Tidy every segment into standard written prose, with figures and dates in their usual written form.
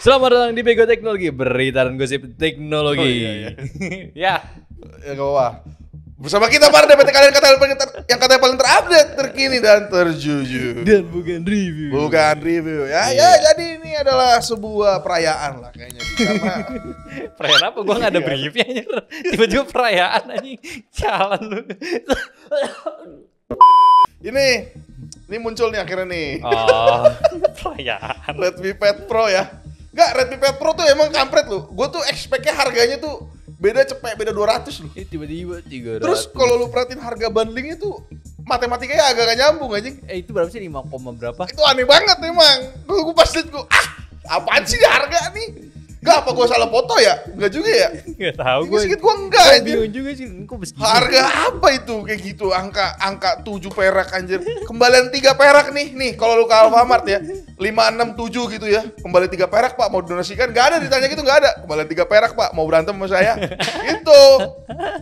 Selamat datang di Bego Teknologi, berita dan gosip teknologi. Oh, iya. Ya. Ya gak apa. Bersama kita para DPT kalian yang katanya paling terupdate, terkini dan terjujur. Dan bukan review. Bukan review ya. Iya. Ya jadi ini adalah sebuah perayaan lah kayaknya. Karena Perayaan apa? Gua nggak ada Iya. briefnya anjir. Tiba-tiba perayaan anjing. Jalan lu. ini muncul nih akhirnya nih. Oh, perayaan. Redmi Pad Pro ya. Enggak, Redmi Pad Pro tuh emang kampret lu. Gue tuh expect-nya harganya tuh beda cepet, beda 200 loh. Tiba-tiba 300. Terus kalau lu perhatiin harga bundlingnya tuh matematikanya agak gak nyambung anjing. itu berapa sih? 5, berapa? Itu aneh banget emang. Gue pas liat gue, apaan sih harga nih? Gak apa gue salah foto ya? Enggak juga ya? Enggak tahu gue. Sedikit gue enggak anjir. Bingung juga sih. Kok begini? Harga apa itu kayak gitu? Angka 7 perak anjir. Kembalian 3 perak nih kalau lu ke Alfamart ya. 5, 6, 7 gitu ya. Kembali 3 perak Pak, mau donasikan? Gak ada, ditanya gitu gak ada. Kembalian 3 perak Pak, mau berantem sama saya? Itu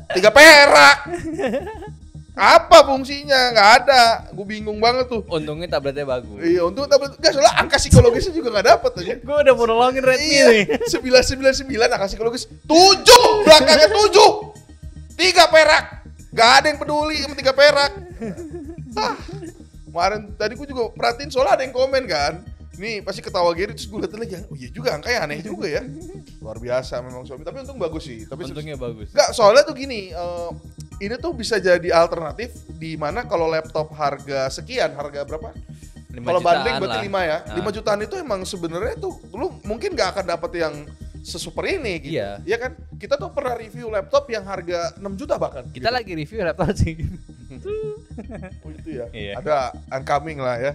3 perak. Apa fungsinya? Gak ada. Gue bingung banget tuh. Untungnya tabletnya bagus. Iya, untuk tablet enggak, soalnya angka psikologisnya juga gak dapet aja. Gue udah mau nolongin Redmi Iya, nih. 999 angka psikologis 7, belakangnya 7. 3 perak. Gak ada yang peduli sama 3 perak. Kemarin tadi gue juga perhatiin soalnya ada yang komen kan. Ini pasti ketawa Gary, terus gue liatin lagi, oh iya juga angkanya aneh juga ya. Luar biasa memang Xiaomi, tapi untung bagus sih. Tapi Untungnya bagus. enggak, soalnya tuh gini, ini tuh bisa jadi alternatif di mana kalau laptop harga sekian, harga berapa? 5 Kalau banding jutaan berarti lah. 5 ya. Nah. 5 jutaan itu emang sebenarnya tuh lu mungkin gak akan dapet yang sesuper ini gitu. Iya. Iya kan? Kita tuh pernah review laptop yang harga 6 juta bahkan. Kita lagi review laptop sih. Oh itu ya. Iya. Ada oncoming lah ya.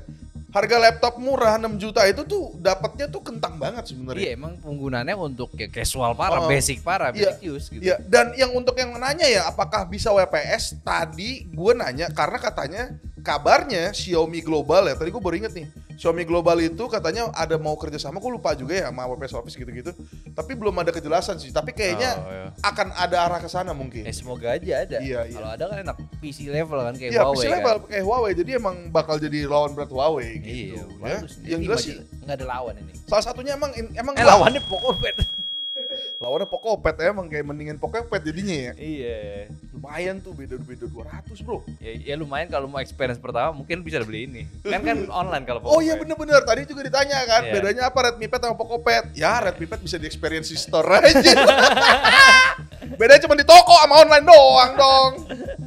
Harga laptop murah 6 juta itu tuh dapatnya tuh kentang banget sebenarnya. Iya, emang penggunaannya untuk ya casual parah, Oh, basic parah, iya. basic use gitu. Iya, dan yang untuk yang nanya ya apakah bisa WPS, tadi gue nanya karena katanya kabarnya Xiaomi Global ya, tadi gue baru inget nih, Xiaomi Global itu katanya ada mau kerjasama, gue lupa juga ya sama WPS Office gitu-gitu, tapi belum ada kejelasan sih, tapi kayaknya Oh, iya. akan ada arah ke sana mungkin. Semoga aja ada. Iya, iya. Kalau ada kan enak PC level kan kayak Iya, Huawei PC kan. level kayak Huawei, jadi emang bakal jadi lawan berat Huawei gitu. Iya, ya. bagus. Yang jelas sih, Enggak ada lawan ini. salah satunya emang Lawannya Pokopet. lawannya Pokopet emang kayak mendingan Pokopet jadinya ya. Iya. Lumayan tuh beda 200 bro. Ya lumayan kalau mau experience pertama mungkin bisa beli ini. Kan online kalau Oh iya Pokopet. bener-bener, tadi juga ditanya kan, Iya. bedanya apa Redmi Pad sama Pokopet? Ya Redmi Pad bisa di experience di store aja. Bedanya cuma di toko sama online doang dong.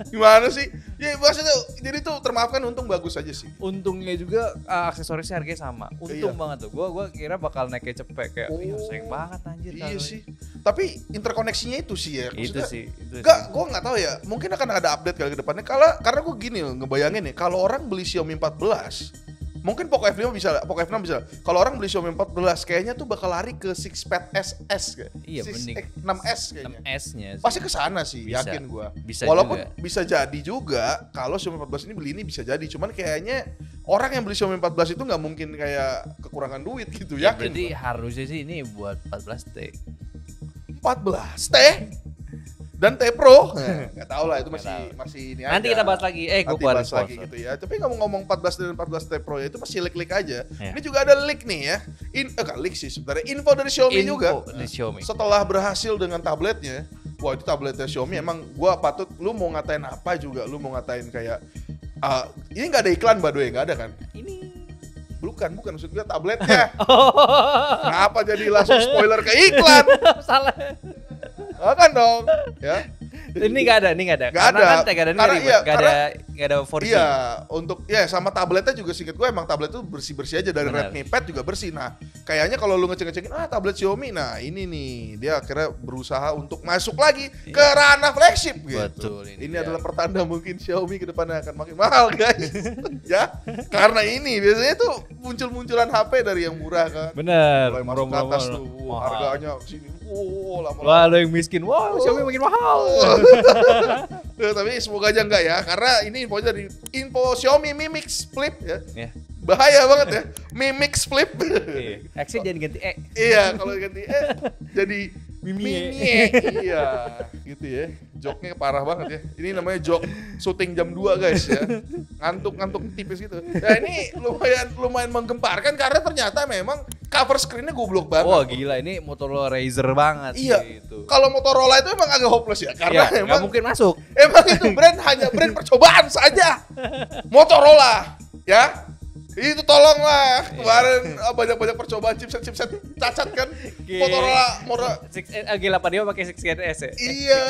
Gimana sih? Ya maksudnya jadi tuh termaafkan, untung bagus aja sih. Untungnya juga aksesorisnya harganya sama. Untung Iya. banget tuh. Gua kira bakal naiknya cepet kayak Oh. iya sayang banget anjir Iya kalau sih. Tapi interkoneksinya itu sih ya. Itu Maksudnya, sih. Enggak, gue nggak tahu ya. Mungkin akan ada update kali ke depannya. Karena gue gini loh, ngebayangin nih, kalau orang beli Xiaomi 14, mungkin Poco F5 bisa, Poco F6 bisa. Kalau orang beli Xiaomi 14, kayaknya tuh bakal lari ke 6pad SS kayak. Iya, mending. 6S kayaknya. 6S-nya sih. Pasti ke sana sih, Bisa. yakin gue. Bisa Walaupun juga. bisa jadi juga kalau Xiaomi 14 ini beli ini bisa jadi. Cuman kayaknya orang yang beli Xiaomi 14 itu nggak mungkin kayak kekurangan duit gitu, Ya, yakin. berarti gua. harusnya sih ini buat 14T. 14 T dan T Pro. Nggak tahu lah, itu masih ini Nanti aja. kita bahas lagi. Gue Nanti keluarin bahas lagi sponsor. gitu ya. Tapi ngomong-ngomong 14 dan 14 T Pro ya, itu masih leak-leak aja. Ya. Ini juga ada leak nih ya. Enggak leak sih sebenarnya. Info dari Xiaomi juga. Dari Xiaomi. Setelah berhasil dengan tabletnya, wah itu tabletnya Xiaomi emang gua patut, lu mau ngatain apa juga, lu mau ngatain kayak ini nggak ada iklan by the way, nggak ada kan? Ini. Bukan maksud gua tabletnya. Oh. Kenapa jadi langsung spoiler ke iklan? Salah. Kan dong, ya. Ini nggak ada. Nggak Karena ada. kan Tegadan Karena ribet. iya, Nggak ada 4G. Iya, untuk ya sama tabletnya juga singkat gue emang tablet itu bersih-bersih aja, dari Benar. Redmi Pad juga bersih. Nah, kayaknya kalau lu ngecek-ngecekin tablet Xiaomi, nah ini nih dia akhirnya berusaha untuk masuk lagi ke ranah flagship gitu. Betul, ini dia. adalah pertanda mungkin Xiaomi ke depannya akan makin mahal guys. Ya, karena ini biasanya tuh muncul-munculan HP dari yang murah kan. Bener. Mulai masuk ke atas tuh, Mahal. harganya sini. Lama-lama. Wah, ada yang miskin. Wah, Xiaomi makin mahal. Tapi semoga aja enggak ya, karena ini infonya dari info Xiaomi Mi Mix Flip ya. Ya. Bahaya banget ya, Mi Mix Flip. X-nya jangan ganti E. Iya, kalau ganti jadi Mimi. Iya, gitu ya. Joknya parah banget ya. Ini namanya jok syuting jam 2 guys ya. Ngantuk-ngantuk tipis gitu. Nah, ini lumayan menggemparkan karena ternyata memang cover screen-nya goblok banget. Wah gila, ini Motorola Razr banget Iya. gitu. Kalau Motorola itu emang agak hopeless ya, karena Ya, nggak emang mungkin masuk. itu brand hanya brand percobaan saja. Motorola, ya. Itu tolonglah. Kemarin banyak-banyak percobaan chipset cacat kan. Motorola G8 pakai 6GS ya? iya.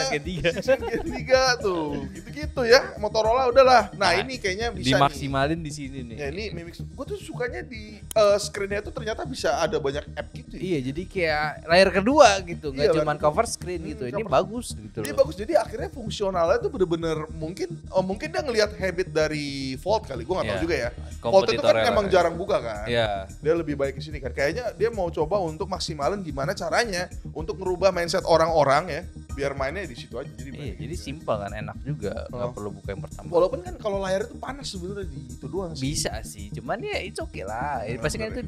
6G3. tuh. Gitu-gitu ya. Motorola udahlah. Nah, ini kayaknya bisa dimaksimalin di sini nih. Ya ini Mi Mix. Gue tuh sukanya di screen-nya tuh ternyata bisa ada banyak app gitu ya. Iya, jadi kayak layar kedua gitu, nggak Iya, cuma layar cover screen gitu. Ini cover- bagus gitu Ini loh. bagus, jadi akhirnya fungsionalnya tuh bener-bener mungkin dia ngelihat habit dari Volt kali, gue nggak tahu Iya. juga ya. Volt itu kan Kompetitornya emang lah. jarang buka kan. Iya. Dia lebih baik ke sini kan. Kayaknya dia mau coba untuk maksimalin gimana caranya untuk ngerubah mindset orang-orang ya, biar mainnya di situ aja. Jadi Iya, baik. jadi simpel kan, enak juga, nggak Oh. perlu buka yang pertama. Walaupun kan kalau layar itu panas sebenarnya di itu doang sih. Bisa sih, cuman ya it's okay lah. Pasti kan itu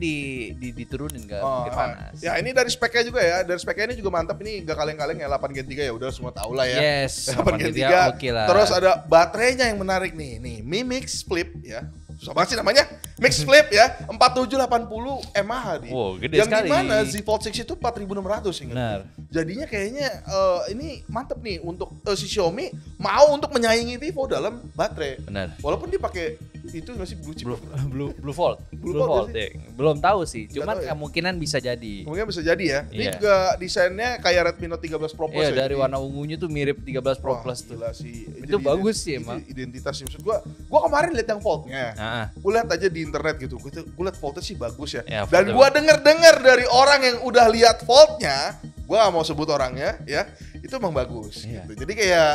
diturunin kan, Oh, mungkin panas. ya ini dari speknya juga ya. Dari speknya ini juga mantap. Ini gak kaleng-kaleng ya, 8 Gen 3 ya udah semua tahu lah ya. Yes, 8 Gen 3. oke lah. Terus ada baterainya yang menarik nih. Nih, Mi Mix Flip ya. Susah banget sih namanya. Mix Flip ya, 4780 mAh nih. Wow, gede yang sekali. dimana Z Fold 6 itu 4600 ingat. Benar. Jadinya kayaknya ini mantep nih untuk si Xiaomi mau untuk menyaingi Vivo dalam baterai. Benar. Walaupun dia pakai itu nggak sih blue chip. Blue Volt. Blue Volt ya. Belum tahu sih, cuman tahu ya. kemungkinan bisa jadi. Mungkin bisa jadi ya. Ini Iya. juga desainnya kayak Redmi Note 13 Pro Plus Iya, ya. dari Jadi- warna ungunya tuh mirip 13 Pro Wah, Plus tuh. gila sih. Itu bagus sih emang. Identitas sih. Maksud gua kemarin lihat yang Fold-nya. Nah, Gue lihat aja di internet gitu. Gue lihat Fold-nya sih bagus ya. Ya, Dan Fold-nya gua denger dari orang yang udah lihat Fold-nya, gua gak mau sebut orangnya ya. Itu emang bagus Iya. gitu. Jadi kayak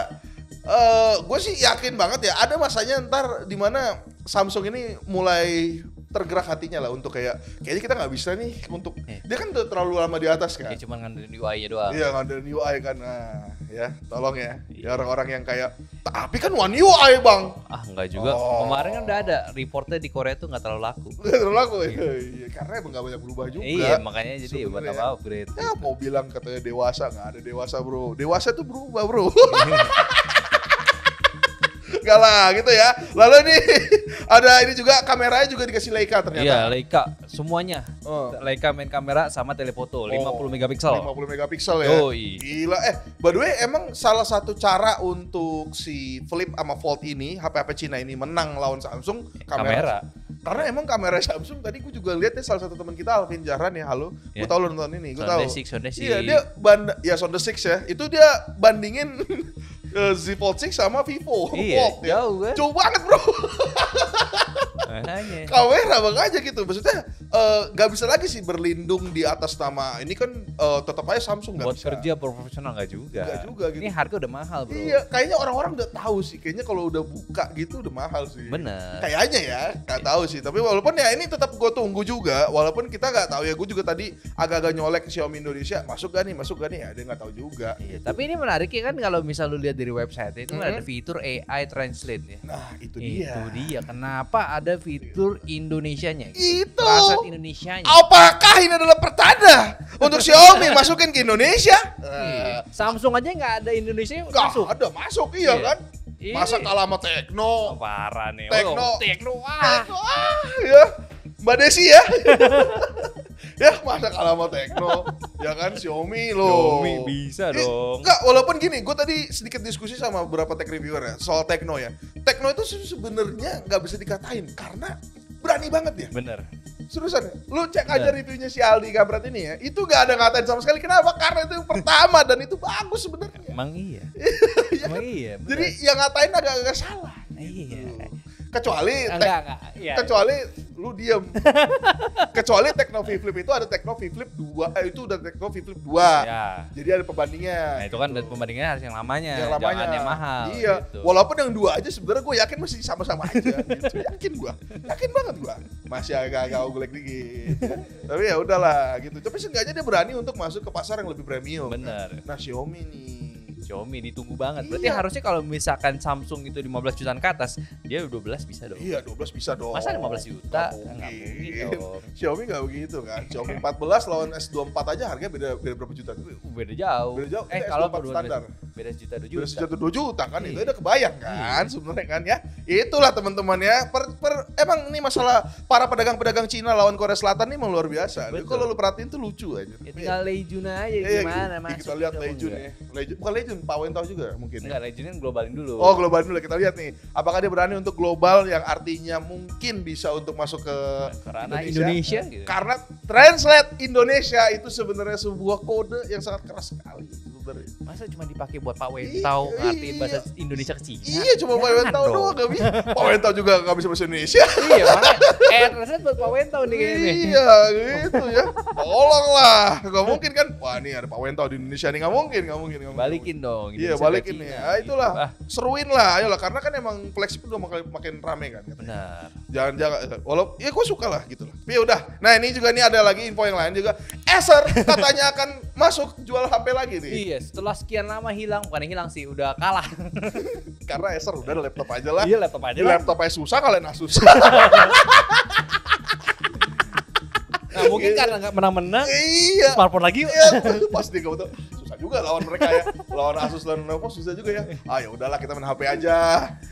gue sih yakin banget ya ada masanya ntar dimana Samsung ini mulai tergerak hatinya lah untuk kayaknya kita nggak bisa nih untuk dia kan udah terlalu lama di atas kan. ya cuman ngandelin UI-nya doang. Iya ngandelin UI kan, nah ya tolong ya, Iya. ya orang-orang yang kayak tapi kan One UI bang, Ah, enggak juga. Oh. Kemarin kan udah ada reportnya di Korea tuh nggak terlalu laku. nggak terlalu aku ya, iya, karena emang nggak banyak berubah juga. Iya, makanya jadi buat sebenarnya. apa upgrade. Ya mau bilang katanya dewasa, nggak ada dewasa bro, dewasa tuh berubah bro. Gak lah gitu ya. Lalu nih ada ini juga kameranya juga dikasih Leica ternyata. Iya, Leica semuanya. Oh. Leica main kamera sama telefoto 50 megapiksel. 50 megapiksel ya. Yoi. Gila. By the way emang salah satu cara untuk si Flip sama Fold ini, HP-HP Cina ini menang lawan Samsung Kamera. Karena emang kamera Samsung tadi gue juga lihat ya salah satu teman kita Alvin Jahran ya, halo. Gue Ya. tahu lo nonton ini, gue tahu. Sonde 6. Iya, dia Sonde 6 ya. Itu dia bandingin Z Fold 6 sama Vivo Iya, Fold ya. jauh kan? Jauh banget, Bro. Makanya. Kamera makanya gitu. Maksudnya nggak bisa lagi sih berlindung di atas nama. Ini kan tetap aja Samsung nggak Buat bisa. kerja profesional nggak juga. Nggak juga gitu. Ini harga udah mahal, Bro. Iya, kayaknya orang-orang udah tahu sih. Kayaknya kalau udah buka gitu udah mahal sih. Bener. Kayaknya ya, nggak tahu sih. Tapi walaupun ya ini tetap gue tunggu juga. Walaupun kita nggak tahu ya. Gue juga tadi agak-agak nyolek ke Xiaomi Indonesia. Masuk gak nih? Ya dia nggak tahu juga. Iya, tapi ini menarik ya kan kalau misal lu lihat dari website itu Mhm. ada fitur AI Translate ya. Nah itu dia. Itu dia. Kenapa ada fitur Indonesianya? Itu. Perasaan Indonesianya. Apakah ini adalah pertanda untuk Xiaomi masukin ke Indonesia? Iya. Samsung aja nggak ada Indonesia Nggak masuk. ada masuk iya Iya. kan? Iya. Masa kalah sama Tekno? Oh, parah nih. Tekno. Oh, Tekno. Wah. Tekno ya. Mbak Desi ya. Ya masa kalah sama Tekno? Ya kan Xiaomi loh. Xiaomi bisa dong. Enggak, walaupun gini, gue tadi sedikit diskusi sama beberapa tech reviewer ya soal Tekno ya. Tekno itu sebenarnya nggak bisa dikatain karena berani banget ya. Bener. Seriusan, lu cek aja reviewnya si Aldi Kabrat ini ya. Itu gak ada ngatain sama sekali. Kenapa? Karena itu yang pertama dan itu bagus sebenarnya. Emang iya. Ya Emang kan? iya. bener. Jadi yang ngatain agak-agak salah. Iya. Kecuali Enggak. Iya. kecuali lu diem. Kecuali Tekno V Flip itu ada Tekno V Flip 2, itu udah Tekno V Flip 2. Ya. Jadi ada pembandingnya. Nah, itu kan pembandingannya harus yang lamanya. Yang lamanya. Jangan yang mahal. Iya. Gitu. Walaupun yang 2 aja sebenarnya gue yakin masih sama-sama aja gitu. Yakin gue. Yakin banget gue. Masih agak-agak golek dikit. Tapi ya udahlah gitu. Tapi seenggaknya dia berani untuk masuk ke pasar yang lebih premium. Bener. Nah, Xiaomi nih. Xiaomi ditunggu banget. Berarti Iya. harusnya kalau misalkan Samsung itu 15 jutaan ke atas, dia 12 bisa dong. Iya, 12 bisa dong. Masa 15 juta? Nggak Nggak mungkin. mungkin dong. Xiaomi nggak begitu kan. Xiaomi 14 lawan S24 aja harganya beda berapa juta? Beda jauh. Beda jauh. Eh Ini kalau S24 standar. Beda sejuta 2 Udah juta. sejuta 2 juta kan, itu Iya. udah kebayang kan sebenarnya kan ya. Itulah teman-teman ya. Emang ini masalah para pedagang-pedagang Cina lawan Korea Selatan ini emang luar biasa. Betul. Kalau lu perhatiin tuh lucu aja. Ya tinggal Leijun aja Iya, gimana kita lihat bisa Leijun apa ya. Leijun, bukan Leijun, Pak Wen tahu juga mungkin. Enggak, Leijun kan globalin dulu. Oh, global dulu kita lihat nih. Apakah dia berani untuk global yang artinya mungkin bisa untuk masuk ke Karena Indonesia gitu. Karena translate Indonesia itu sebenarnya sebuah kode yang sangat keras sekali sebenarnya. Masa cuma dipakai buat Pak Wentau ngertiin Iya. bahasa Indonesia ke Cina? Iya, cuma Pak Jangan Wentau dong. doang gak bisa. Pak Wentau juga gak bisa bahasa Indonesia. Iya, makanya translate buat Pak Wentau nih kayaknya. Iya, gitu ya. Tolonglah. Gak mungkin kan? Wah, nih ada Pak Wentau di Indonesia nih. Gak mungkin. Balikin dong. Iya, Indonesia balikin ke nih. Cina, Ah, gitu. itulah. Ah, Seruin lah, ayolah. Karena kan emang flagship udah makin rame kan. benar. Jangan walaupun ya gue suka lah gitu lah. Tapi ya udah. Nah, ini juga nih ada lagi info yang lain juga. Acer katanya akan masuk jual HP lagi nih. Iya, setelah sekian lama hilang, bukan hilang sih, udah kalah. Karena Acer udah ada laptop aja lah. Iya, laptop aja Di lah. laptop aja susah, kalian Asus. Nah, mungkin karena nggak menang-menang, Iya. smartphone lagi yuk. Iya, pas dia betul susah juga lawan mereka ya. Lawan Asus dan Lenovo susah juga ya. Ah ya udahlah kita main HP aja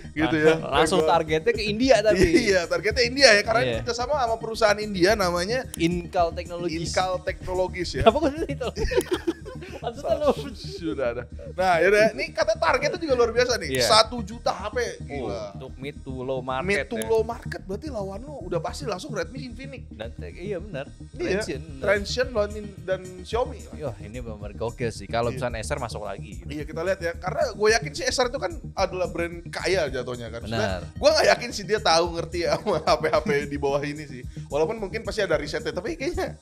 gitu ya. Langsung targetnya ke India tapi. Iya, targetnya India ya karena Iya. kita sama perusahaan India namanya Incal Technologies. Incal Technologies ya. Apa gue itu? Maksudnya lu. Sudah ada. Nah, yaudah, ini kata targetnya juga luar biasa nih. Iya. 1 juta HP. Oh, Gila. untuk mid to low market. Mid to ya. low market berarti lawan lu udah pasti langsung Redmi Infinix. Dan iya benar. Iya. Transsion. benar. Transsion dan Xiaomi. Wah, ini benar gokil sih. Kalau Iya. misalnya Acer masuk lagi. Gitu. Iya, kita lihat ya. Karena gue yakin sih Acer itu kan adalah brand kaya jatuhnya kan. Benar. Gue gak yakin sih dia tahu ngerti sama HP-HP di bawah ini sih. Walaupun mungkin pasti ada risetnya, tapi kayaknya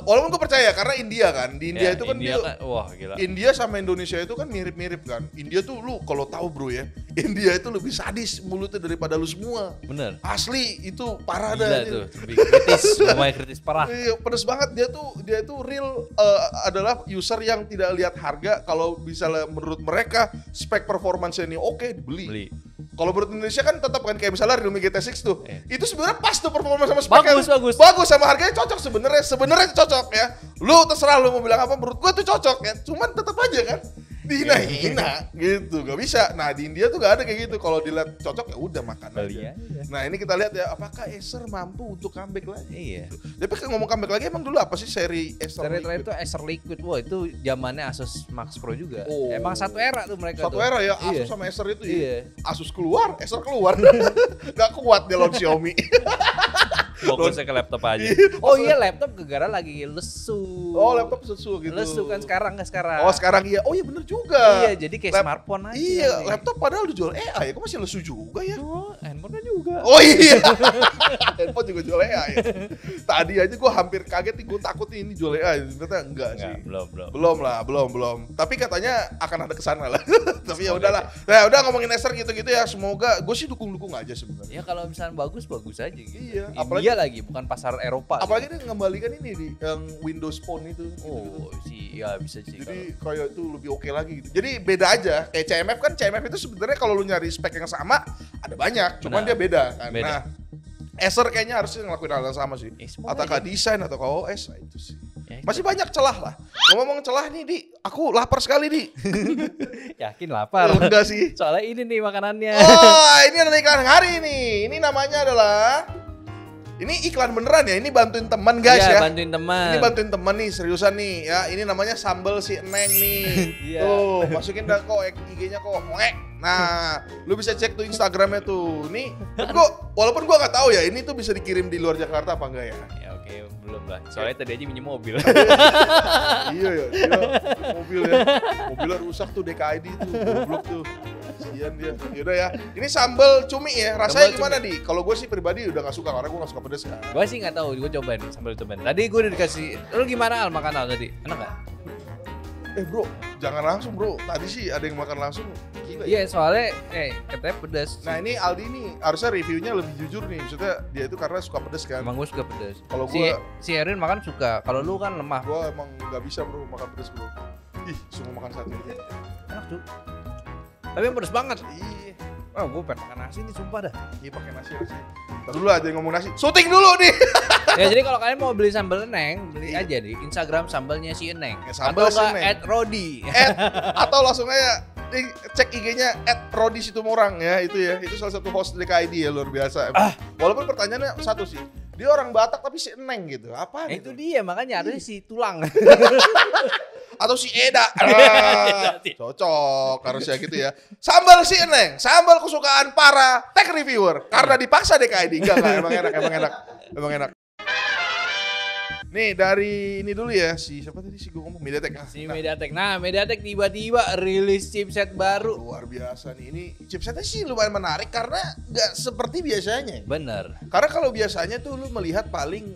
walaupun gue percaya karena India kan. Di India Ya, itu kan India dia wah gila. India sama Indonesia itu kan mirip-mirip kan. India tuh lu kalau tahu bro ya, India itu lebih sadis mulutnya daripada lu semua. Bener. Asli itu parah Gila dah. tuh, lebih kritis, lumayan kritis parah. Iya, pedes banget dia tuh real adalah user yang tidak lihat harga. Kalau misalnya menurut mereka spek performance ini oke dibeli. Beli. Kalau menurut Indonesia kan tetap kan kayak misalnya Realme GT6 tuh. Iya. Itu sebenarnya pas tuh performance sama speknya. Bagus. Bagus sama harganya cocok sebenarnya cocok ya. Lu terserah lu mau bilang apa, menurut gua tuh cocok ya. Cuman tetap aja kan dihina-hina gitu, gak bisa. Nah di India tuh gak ada kayak gitu. Kalau dilihat cocok ya udah makan Beli aja. aja. Nah ini kita lihat ya, apakah Acer mampu untuk comeback lagi? Iya. Tapi kan ngomong comeback lagi, emang dulu apa sih seri Acer? Seri Liquid? terakhir itu Acer Liquid, wah itu zamannya Asus Max Pro juga. Oh. Emang satu era tuh mereka Satu tuh. era ya, Asus Iya. sama Acer itu ya. Iya. Asus keluar, Acer keluar. Gak kuat dia lawan Xiaomi. Fokusnya ke laptop aja. Iya. Oh iya, laptop gegara lagi lesu. Oh laptop sesu gitu. Lesu kan sekarang nggak sekarang. Oh sekarang iya, oh iya bener juga. Iya, jadi kayak smartphone aja. Iya, nih. laptop padahal dijual EA ya, kok masih lesu juga ya? Oh, handphone juga. Oh iya, handphone juga jual EA ya. Tadi aja gue hampir kaget nih, gue takut nih ini jual EA, ternyata enggak sih. belum. Belum. Tapi katanya akan ada kesana lah. Tapi ya udahlah. Nah udah ngomongin Acer gitu-gitu ya, semoga gue sih dukung aja sebenarnya. Ya kalau misalnya bagus aja gitu. Iya, India lagi bukan pasar Eropa. Apalagi gitu. dia mengembalikan ini di yang Windows Phone itu. Oh sih, ya bisa sih. Jadi kayak itu lebih oke lagi gitu. Jadi beda aja. Kayak CMF kan, CMF itu sebenarnya kalau lu nyari spek yang sama ada banyak, cuman Benar. dia beda kan. Beda. Nah, Acer kayaknya harusnya ngelakuin hal yang sama sih. semua Ataukah aja. desain atau OS, nah itu sih. Ya, Masih banyak celah lah. Ngomong celah nih, Di. Aku lapar sekali, Di. yakin lapar. Oh, enggak sih. Soalnya ini nih makanannya. Oh, ini adalah iklan hari nih. Ini namanya adalah ini iklan beneran ya. Ini bantuin teman guys ya. Bantuin teman. Ini bantuin teman nih, seriusan nih ya. Ini namanya sambal si Neng nih. Iya. Tuh, masukin dah kok IG-nya kok. Ngek. Nah, lu bisa cek tuh Instagramnya tuh. Nih, tapi walaupun gua nggak tahu ya, ini tuh bisa dikirim di luar Jakarta apa enggak ya? Ya oke, belum lah. Soalnya tadi aja minjem mobil. Iya ya, dia mobil ya. Mobilnya rusak tuh DKID tuh, goblok tuh. Kasian dia. Yaudah ya. Ini sambal cumi ya. Rasanya Sambal gimana, Di? Kalau gue sih pribadi udah gak suka karena gue gak suka pedes kan. Gue sih nggak tahu, gue cobain sambil cobain. Tadi gue udah dikasih. Lu gimana Al makan Al tadi? Enak nggak? Bro, jangan langsung bro. Tadi sih ada yang makan langsung. Gila ya. Iya soalnya katanya pedas. Nah ini Aldi nih harusnya reviewnya lebih jujur nih. Maksudnya dia itu karena suka pedes kan. Emang gue suka pedas. Kalau si, gua- si Erin makan suka. Kalau lu kan lemah. Gue emang gak bisa bro makan pedes bro. Ih, semua makan satu. Enak tuh. Tapi yang pedas banget. Iya. Oh gue pengen makan nasi nih sumpah dah. Iya pakai nasi. Ntar dulu aja yang ngomong nasi. Syuting dulu nih. Ya jadi kalau kalian mau beli sambal Eneng, beli aja di Instagram sambalnya si Eneng. Ya, sambal atau si Eneng. @rodi. Atau langsung aja cek IG-nya @rodi Situmorang ya, itu ya. Itu salah satu host DKID ya, luar biasa. Walaupun pertanyaannya satu sih. Dia orang Batak tapi si Eneng gitu. Apa Itu gitu? dia makanya harusnya si tulang. Atau si Eda. Cocok harusnya gitu ya. Sambal si Eneng, sambal kesukaan para tech reviewer karena dipaksa DKID. Enggak, emang enak. Nih dari ini dulu ya, siapa tadi gue ngomong MediaTek. Si MediaTek. Nah, MediaTek tiba-tiba rilis chipset baru. Luar biasa nih. Ini chipsetnya sih lumayan menarik karena nggak seperti biasanya. Bener. Karena kalau biasanya tuh lu melihat paling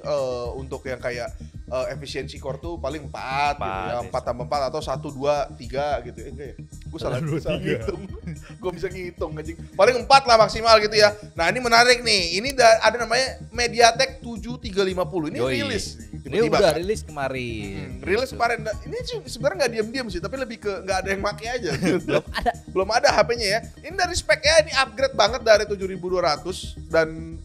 untuk yang kayak efisiensi core tuh paling 4 gitu ya, 4 tambah 4 atau 1, 2, 3 gitu. Enggak ya? Gue salah ngitung. Gue bisa ngitung anjing. Paling 4 lah maksimal gitu ya. Nah ini menarik nih. Ini ada namanya MediaTek 7350. Ini rilis. Ini udah rilis kemarin. Rilis kemarin. Ini sebenarnya nggak diam-diam sih, tapi lebih ke nggak ada yang make aja. Belum ada HP-nya ya. Ini dari speknya ini upgrade banget dari 7200 dan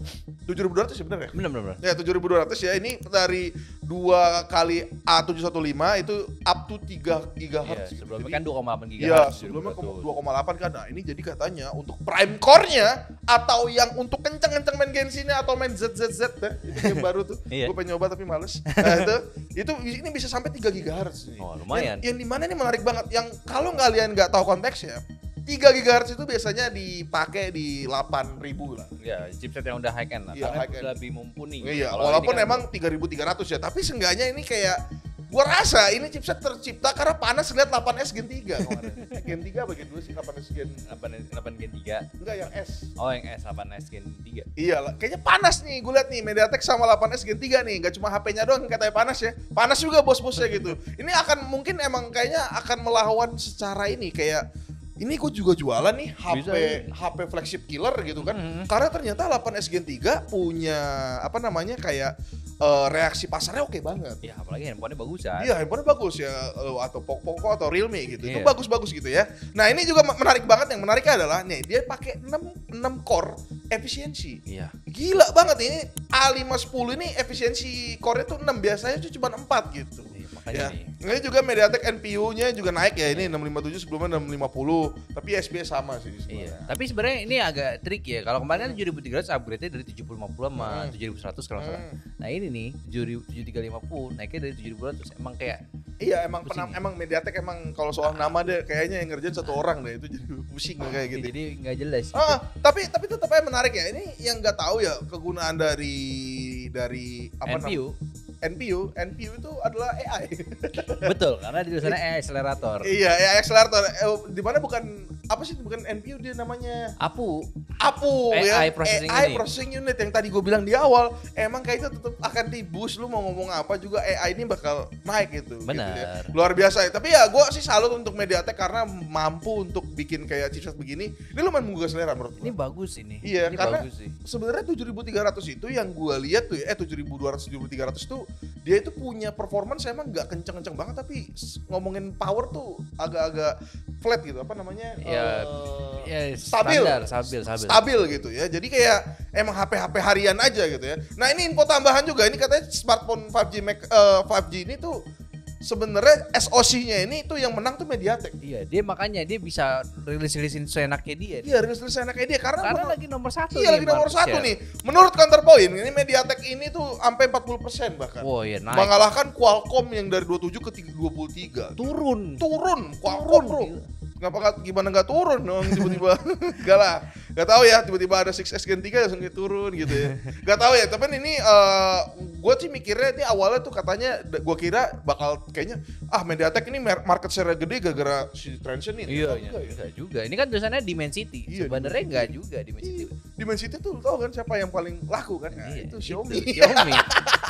7200 ya bener ya? Bener. Ya 7200 ya, ini dari 2 kali A715 itu up to 3 GHz. Ya, sebelumnya kan 2,8 GHz. Iya, sebelumnya 2,8 kan. Nah, ini jadi katanya untuk prime core-nya atau yang untuk kenceng-kenceng main Genshin-nya atau main ZZZ ya, itu game baru tuh. Gue pengen nyoba tapi males. Nah, itu ini bisa sampai 3 GHz nih. Oh, lumayan. Yang dimana ini menarik banget, yang kalau kalian nggak tahu konteksnya, 3 GHz itu biasanya dipakai di 8.000 lah. Ya, chipset yang udah high end lah. Iya, Karena lebih mumpuni. Iya, Kalau walaupun ini kan emang 3.300 ya, tapi seenggaknya ini kayak gua rasa ini chipset tercipta karena panas lihat 8S Gen 3 kemarin. Gen 3 apa Gen 2 sih? 8S Gen 8 Gen 3. Enggak, yang S. Oh, yang S 8S Gen 3. Iya lah, kayaknya panas nih. Gue lihat nih MediaTek sama 8S Gen 3 nih, gak cuma HP-nya doang yang katanya panas ya. Panas juga bos-bosnya gitu. Ini akan mungkin emang kayaknya akan melawan secara ini kayak ini gue juga jualan nih HP flagship killer gitu kan. Karena ternyata 8S Gen 3 punya apa namanya kayak reaksi pasarnya oke banget. Ya apalagi handphonenya bagus ya. Iya, handphonenya bagus ya, atau Poco atau Realme gitu. Itu bagus-bagus gitu ya. Nah, ini juga menarik banget. Yang menariknya adalah nih dia pakai 6 core efisiensi. Iya. Gila banget ini A510 ini efisiensi core-nya tuh 6, biasanya tuh cuma 4 gitu. Ya. Ini juga MediaTek NPU-nya juga naik ya, ini 657 sebelumnya 650, tapi SPS sama sih sebenarnya. Iya. Tapi sebenarnya ini agak trik ya. Kalau kemarin kan 7300 upgrade-nya dari 7050 sama 7100 kalau nggak salah. Nah ini nih 7350 naiknya dari 7200. Emang kayak iya emang MediaTek emang kalau soal nama deh kayaknya yang ngerjain satu orang deh, itu jadi pusing kayak gitu. Jadi nggak jelas. Tapi tetap aja menarik ya. Ini yang nggak tahu ya kegunaan dari apa NPU. NPU itu adalah AI. Betul, karena di sana AI accelerator. Iya, AI accelerator. Di mana bukan apa sih, bukan NPU dia namanya? APU ya. AI processing unit yang tadi gue bilang di awal. Emang kayaknya tetap akan di-boost, lu mau ngomong apa juga AI ini bakal naik gitu. Benar. Gitu ya. Luar biasa ya. Tapi ya gue sih salut untuk MediaTek karena mampu untuk bikin kayak chipset begini. Ini lumayan menggugah selera menurut gue. Ini bagus ini. Iya, ini karena bagus sih. Sebenarnya 7.300 itu yang gue lihat tuh 7.200 7.300 tuh dia itu punya performance emang nggak kenceng-kenceng banget, tapi ngomongin power tuh agak-agak flat gitu, apa namanya? Ya stabil gitu ya. Jadi kayak emang HP harian aja gitu ya. Nah ini info tambahan juga, ini katanya smartphone 5G ini tuh sebenarnya SoC-nya ini tuh yang menang tuh MediaTek. Iya, dia makanya dia bisa rilis-rilisin seenaknya dia. Iya, rilis seenaknya dia karena lagi nomor 1. Iya, lagi nomor 1 nih. Menurut Counterpoint, ini MediaTek ini tuh sampai 40% bahkan. Oh iya, naik. Mengalahkan Qualcomm yang dari 27 ke 23. Turun Qualcomm, bro. Kenapa gimana nggak turun dong tiba-tiba? Enggak lah. Gak tahu ya, tiba-tiba ada 6S Gen 3 langsung turun gitu ya. Gak tahu ya, tapi ini gue sih mikirnya ini awalnya tuh katanya gue kira bakal kayaknya MediaTek ini market share gede gara-gara si Transsion ini. Iya, enggak juga. Ini kan tulisannya Dimensity. Iya, sebenarnya enggak juga Dimensity. Dimensity tuh tau kan siapa yang paling laku kan? Nah, itu Xiaomi.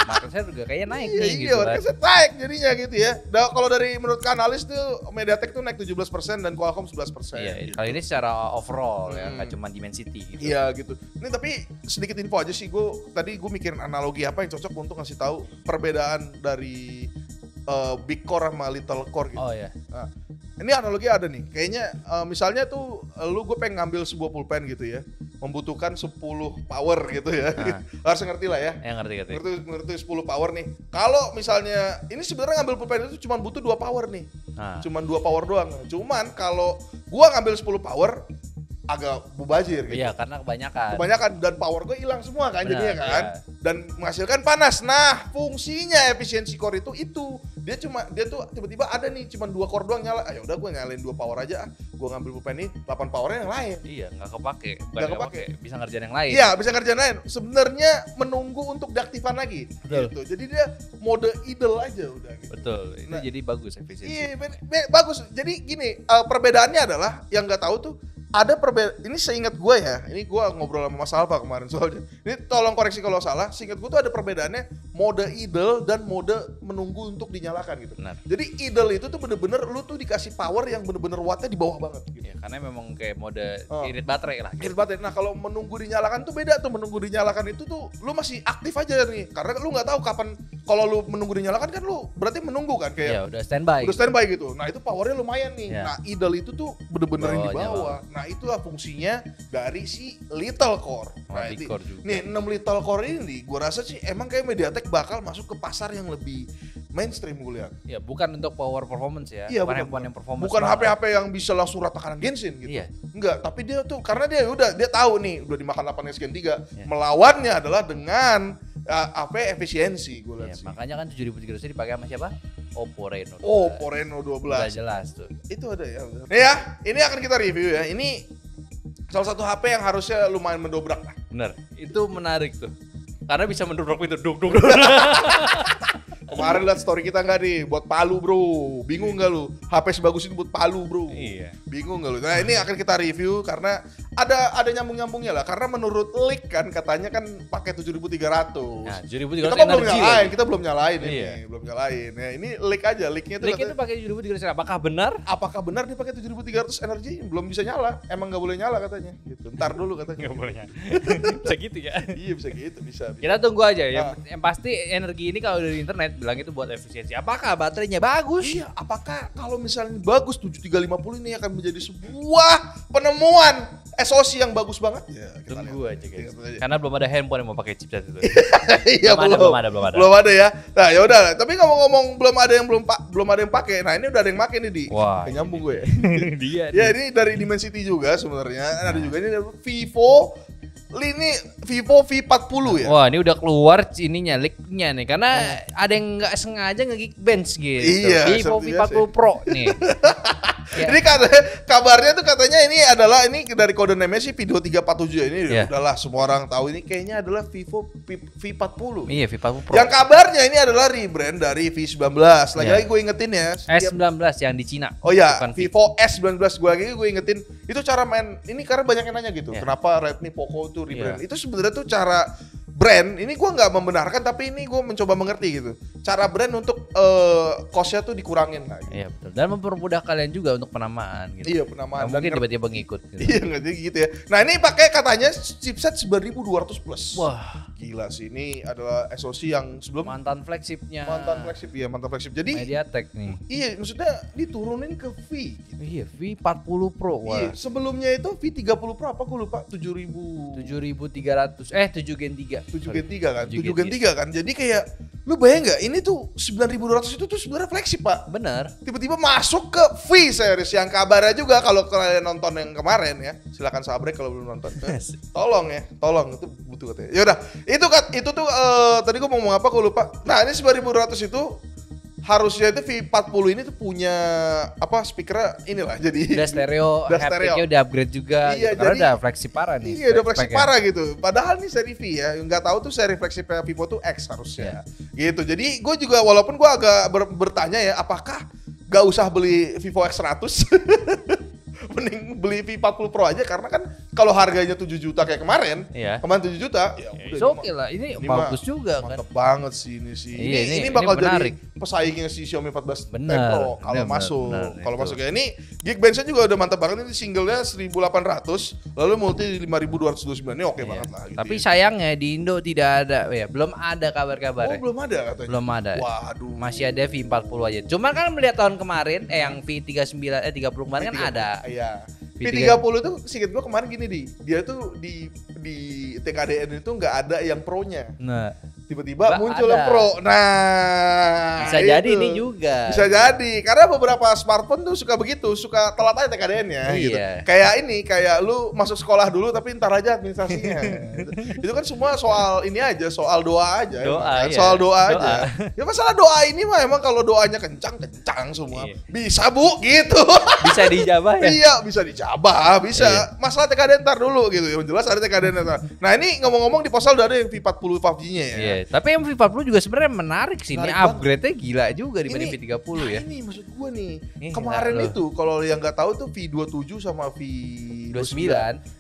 Market share juga kayaknya naik nih gitu. Iya, market share naik jadinya gitu ya. Kalau dari menurut analis tuh MediaTek tuh naik 17% dan Qualcomm 11%. Iya, gitu. kali ini secara overall ya, nggak cuma Dimensity gitu. Iya gitu. Ini tapi sedikit info aja sih, gue mikirin analogi apa yang cocok untuk ngasih tahu perbedaan dari big core sama little core gitu. Oh ya. Nah, ini analogi ada nih. Kayaknya misalnya tuh gue pengen ngambil sebuah pulpen gitu ya. membutuhkan 10 power gitu ya. Harus ngerti lah ya. Ngerti. Ngerti 10 power nih. Kalau misalnya ini sebenarnya ngambil pulpen itu cuma butuh 2 power nih. Cuman 2 power doang. Cuman kalau gua ngambil 10 power agak mubazir gitu. Iya, karena kebanyakan Dan power gue hilang semua kan jadinya kan. Iya. Dan menghasilkan panas. Nah, fungsinya efisiensi core itu. Dia tuh tiba-tiba ada nih cuma 2 core doang nyala. Ya udah gue nyalain 2 power aja. Gue ngambil pulpen ini 8 powernya yang lain. Iya, nggak kepake. Bisa ngerjain yang lain. Iya, bisa ngerjain lain. Sebenarnya menunggu untuk diaktifkan lagi. Betul. Gitu. Jadi dia mode idle aja udah gitu. Betul. Itu Nah, jadi bagus efisiensi. Iya, bagus. Jadi gini, perbedaannya adalah yang nggak tahu tuh ada ini seingat gue ya, ini gue ngobrol sama Mas Alfa kemarin soalnya. Ini tolong koreksi kalau salah, seingat gue tuh ada perbedaannya mode idle dan mode menunggu untuk dinyalakan gitu. Benar. Jadi idle itu tuh bener-bener lu tuh dikasih power yang bener-bener wattnya di bawah banget gitu. Ya, karena memang kayak mode irit baterai lah. Irit baterai. Nah kalau menunggu dinyalakan tuh beda tuh, menunggu dinyalakan itu tuh lu masih aktif aja nih, karena lu nggak tahu kapan. Kalau lu menunggu dinyalakan kan lu berarti menunggu kan kayak. Ya udah standby. Udah standby gitu. Nah itu powernya lumayan nih. Ya. Nah idle itu tuh bener-bener di Bawahnya bawah. Nah itulah fungsinya dari si little core. Nah, Core juga. nih 6 little core ini nih, gue rasa sih emang kayak MediaTek bakal masuk ke pasar yang lebih mainstream gue lihat. Ya bukan untuk power performance ya. Iya, bukan handphone yang performance. Bukan banget. HP-HP yang bisa langsung ratakan Genshin gitu. Iya. Enggak, tapi dia tuh karena dia tahu nih udah dimakan 8 Gen 3, Iya. melawannya adalah dengan efisiensi gue lihat Ya, sih. makanya kan 7300 dipakai sama siapa? Oppo Reno. Oppo Reno 12. Udah jelas tuh. Itu ada ya. Nih ya, ini akan kita review ya. Ini salah satu HP yang harusnya lumayan mendobrak lah. Bener. Itu menarik tuh. Karena bisa mendobrak pintu duk. Kemarin lihat story kita nggak nih, buat Palu bro, bingung nggak lu? HP sebagus ini buat Palu bro, Iya. bingung nggak lu? Nah ini akan kita review karena ada nyambung-nyambungnya lah, karena menurut leak kan katanya kan pakai 7300. Nah, 7300 Kita kan belum energi nyalain, lagi. kita belum nyalain ini, Iya. belum nyalain. Nah ini leak aja, leaknya tuh Link itu katanya, pakai 7300. Apakah benar? apakah benar dia pakai 7300 energi? Belum bisa nyala, emang nggak boleh nyala katanya. Gitu. Ntar dulu katanya. Nggak boleh. Bisa gitu ya. Iya bisa gitu, bisa. Kita tunggu aja. Yang pasti energi ini kalau dari internet bilang itu buat efisiensi. Apakah baterainya bagus? Iya, apakah kalau misalnya bagus 7350 ini akan menjadi sebuah penemuan SoC yang bagus banget? Ya, kita Tunggu lihat. aja guys. Kita aja. Karena belum ada handphone yang mau pakai chipset itu. Iya belum ada. Belum ada ya. Nah, ya udah. Tapi ngomong-ngomong belum ada yang pakai. Nah, ini udah ada yang pakai nih di. Wah, Nyambung gue. Dia. Ya, ini dari Dimensity juga sebenarnya. Ada juga ini dari Vivo. Ini Vivo V40 ya. Wah, ini udah keluar ininya leak-nya nih karena ada yang nggak sengaja nge-geekbench gitu. Iya, Vivo seperti V40 biasa. Pro nih. Ya. Ini kabarnya tuh katanya ini dari kode name si Video 347 ya. Ini Iya. udahlah semua orang tahu ini kayaknya adalah Vivo V40. Iya, V40 Pro. Yang kabarnya ini adalah rebrand dari V19. Lagi-lagi Iya. gue ingetin ya. S19 yang di Cina. Oh ya, Bukan Vivo S19 gue ingetin itu cara main ini karena banyak yang nanya gitu. Iya. Kenapa Redmi Poco itu rebrand? Iya. Itu sebenarnya tuh cara brand. Ini gue nggak membenarkan tapi ini gue mencoba mengerti gitu. Cara brand untuk cost-nya tuh dikurangin lah. Gitu. Iya, betul. Dan mempermudah kalian juga untuk penamaan gitu. Iya penamaan. Nggak mungkin tiba-tiba ngikut gitu. Iya nggak jadi gitu ya. Nah ini pakai katanya chipset 9200 plus. Wah, Gila sih, ini adalah SoC yang sebelum mantan flagshipnya. mantan flagship. Jadi MediaTek nih. iya maksudnya diturunin ke V gitu. Iya, V40 Pro. Wah. Iya, sebelumnya itu V30 Pro apa gue lupa 7300 7 Gen 3. 7 Gen 3 kan. 7 7 Gen 3 kan. Jadi kayak lu bayang nggak ini tuh 9200 itu tuh sebenarnya flagship, Pak. Bener. Tiba-tiba masuk ke V series yang kabarnya juga kalau kalian nonton yang kemarin ya. Silakan sabrek kalau belum nonton. Tolong itu butuh katanya. Ya udah, itu tuh tadi gue mau ngomong apa gue lupa. Nah, ini 9200 itu harusnya itu V40 ini tuh punya apa speakernya inilah jadi Udah stereo, Udah stereo. hapticnya udah upgrade juga Iya, gitu. Karena jadi- udah flagship parah nih. Iya udah flagship speknya. parah gitu. Padahal nih seri V ya, nggak tahu tuh seri flagship Vivo tuh X harusnya. Gitu. Jadi gue juga walaupun gue agak bertanya ya, apakah gak usah beli Vivo X100? Mending beli V40 Pro aja karena kan kalau harganya 7 juta kayak kemarin, Iya. kemarin 7 juta, ya Ya, udah. it's okay lah. Ini bagus mah juga kan. Mantep banget sih ini sih. Iya, ini ini bakal jadi menarik. pesaingnya si Xiaomi 14 Bener, Pro kalau bener, masuk. bener, Kalau itu. masuk ya ini Geekbench juga udah mantap banget, ini singlenya 1800, lalu multi 5229. Ini oke Iya. banget lah gitu. Tapi ya. sayangnya di Indo tidak ada ya, belum ada kabar-kabar. Oh, belum ada katanya. Belum ada. Waduh. Masih ada V40 aja. Cuman kan melihat tahun kemarin yang V39 30 kemarin kan ada. Iya. V30 tuh singkat gua kemarin gini dia tuh di TKDN itu nggak ada yang pro-nya. Nah, Tiba-tiba Nggak muncul ada. yang pro. Nah, bisa jadi itu. ini juga. Bisa jadi, karena beberapa smartphone tuh suka begitu, suka telat aja TKDN-nya gitu. Iya. Kayak lu masuk sekolah dulu tapi ntar aja administrasinya. Gitu. Itu kan semua soal ini aja, soal doa aja. Doa, emang kan? iya. Soal doa Doa. aja. Ya masalah doa ini mah emang kalau doanya kencang semua. Iya. Bisa Bu, gitu. Bisa dijabah ya. Iya, bisa dijabah, bisa. Iya. Masalah TKDN ntar dulu gitu. Yang jelas ada TKDN ntar. Nah, ini ngomong-ngomong di Posal udah ada yang V40 PUBG-nya ya. Iya, tapi yang V40 juga sebenarnya menarik sih. Ini Menarik upgrade-nya gila juga dibanding Ini- V30 ya. Ini maksud gua nih. Ini Kemarin enak loh. itu kalau yang nggak tahu tuh V27 sama V29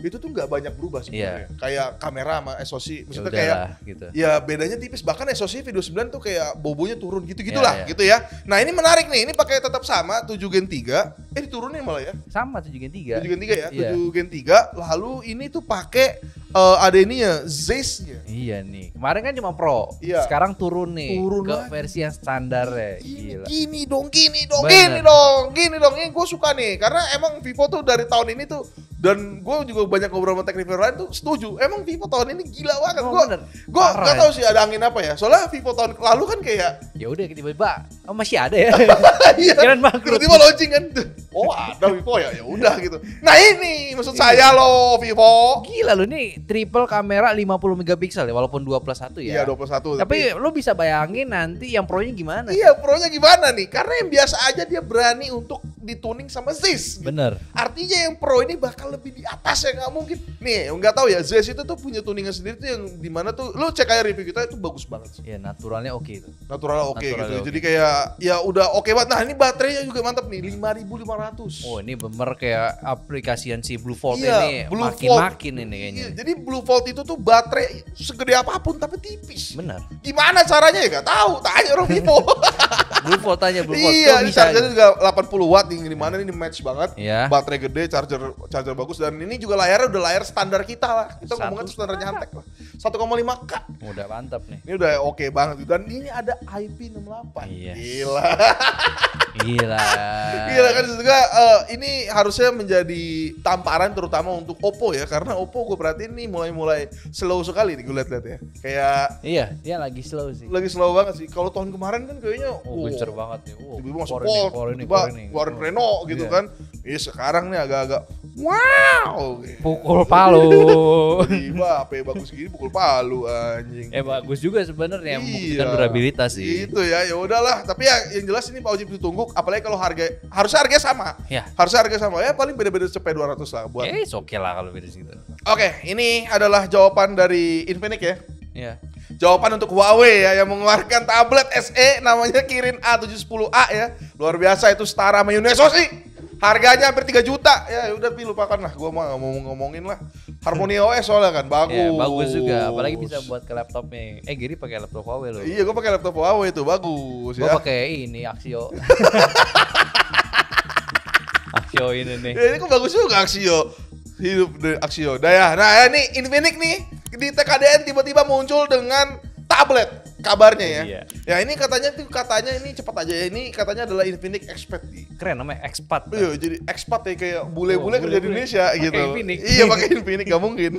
itu tuh nggak banyak berubah sebenarnya. Kayak kamera sama SoC, Ya maksudnya kayak udahlah, gitu. ya bedanya tipis. Bahkan SoC V29 tuh kayak bobonya turun gitu-gitulah Ya, ya. gitu ya. Nah, ini menarik nih. Ini pakai tetap sama 7 Gen 3. Diturunin malah ya. Sama 7 Gen 3. 7 Gen 3 ya. Iya. 7 Gen 3. Lalu ini tuh pakai ada ininya, Zeiss-nya. Iya nih. Kemarin kan cuma Pro. Iya. Sekarang turun nih Turun ke lagi. versi yang standar ya. Gila. Gini dong, Bener. gini dong. Ini gue suka nih, karena emang Vivo tuh dari tahun ini tuh, dan gue juga banyak ngobrol sama tech reviewer lain tuh setuju. Emang Vivo tahun ini gila banget. Oh, Gue bener. nggak Parah tahu sih ada angin apa ya. Soalnya Vivo tahun lalu kan kayak Ya udah tiba-tiba masih ada ya. iya, Kirain bangkrut. tiba-tiba launching kan. Oh ada Vivo ya, ya udah gitu. Nah ini maksud saya loh Vivo. Gila lu nih triple kamera 50 megapiksel ya walaupun 2+1 ya. Iya 21. Tapi lu bisa bayangin nanti yang Pro-nya gimana? iya pro-nya gimana nih? Karena yang biasa aja dia berani untuk dituning sama Zeiss. Gitu. Bener. Artinya yang Pro ini bakal lebih di atas ya, nggak mungkin. Nih, nggak tahu ya, Zeiss itu tuh punya tuningan sendiri tuh yang dimana tuh, lu cek aja review kita itu bagus banget sih. Ya naturalnya oke itu. Naturalnya oke Naturalnya gitu. oke. Jadi kayak ya udah oke banget. Nah ini baterainya juga mantap nih, 5.500. Oh ini bener kayak aplikasian si Blue Volt Iya, ini Blue makin-makin Volt. ini kayaknya. Iya, jadi Blue Volt itu tuh baterai segede apapun tapi tipis. Bener. Gimana caranya ya nggak tahu, tanya orang Vivo. Blue Volt aja Blue Volt. Iya, Kok ini bisa chargernya juga 80 watt nih, di mana ini match banget. Iya. Baterai gede, charger bagus, dan ini juga layarnya udah layar standar kita lah. Kita ngomongin standar nyantek lah. 1,5K. Udah mantap nih. Ini udah oke banget, dan ini ada IP68. Iya. Gila. Gila. Gila kan juga ini harusnya menjadi tamparan terutama untuk Oppo ya, karena Oppo gue perhatiin nih mulai slow sekali nih gue liat-liat ya. Kayak Iya, dia lagi slow sih. lagi slow banget sih. Kalau tahun kemarin kan kayaknya Oh, gencer banget nih. tiba-tiba masuk Core ini, Port, core ini, tiba-tiba core ini. keluarin Renault gitu Iya. kan. Iya sekarang nih agak-agak wow. Pukul palu. Tiba HP bagus gini pukul palu anjing. Bagus juga sebenarnya membuktikan Iya. durabilitas sih. Itu ya udahlah. Tapi ya yang jelas ini Pak Ojib ditunggu, apalagi kalau harusnya harga sama. Ya. Harusnya harga sama ya, paling beda-beda cepet 200 lah buat. Oke lah kalau beda situ. Oke, ini adalah jawaban dari Infinix ya. Ya. Jawaban untuk Huawei ya yang mengeluarkan tablet SE namanya Kirin A710A ya. Luar biasa itu setara sama Unisys sih. Harganya hampir 3 juta. Ya udah lupakan lah, gua mah nggak mau ngomongin lah. Harmony OS soalnya kan bagus. Ya, bagus juga, apalagi bisa buat ke laptopnya. Gini pakai laptop Huawei loh. Iya, gua pakai laptop Huawei itu bagus Gua ya. pakai ini Axio. Axio ini nih. Ya, ini kok bagus juga Axio. Hidup dari Axio. Nah ya, ini Infinix nih di TKDN tiba-tiba muncul dengan tablet kabarnya ya. Iya. Ya ini katanya ini cepat aja ya. Ini katanya adalah Infinix Expat. Keren namanya Expat. Iya, jadi expat ya kayak bule-bule kerja di bule-bule. Indonesia Pakai gitu. Infinix. Iya, pakai Infinix gak mungkin.